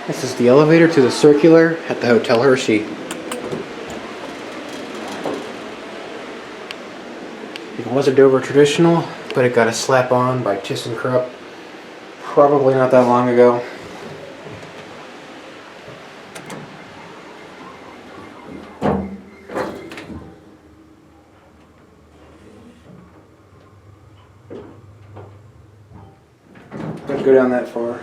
This is the elevator to the circular at the Hotel Hershey. It was a Dover traditional, but it got a slap on by ThyssenKrupp probably not that long ago. Don't go down that far.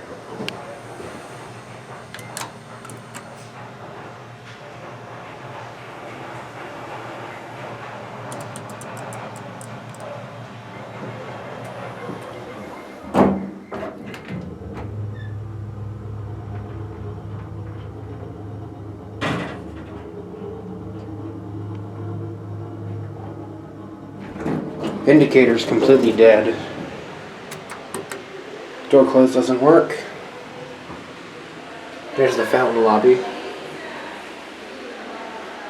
Indicator's completely dead. Door close doesn't work. There's the fountain lobby.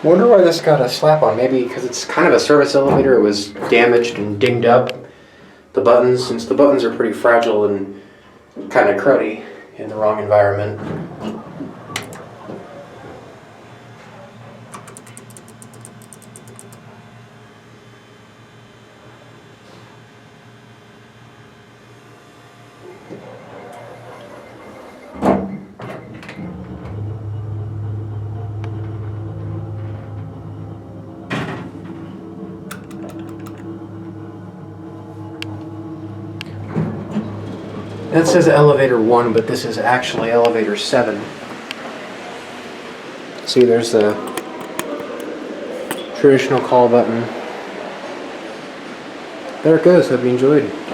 Wonder why this got a slap on. Maybe because it's kind of a service elevator. It was damaged and dinged up. The buttons, since the buttons are pretty fragile and kind of cruddy in the wrong environment. That says elevator 1, but this is actually elevator 7. See, there's the traditional call button. There it goes. Hope you enjoyed.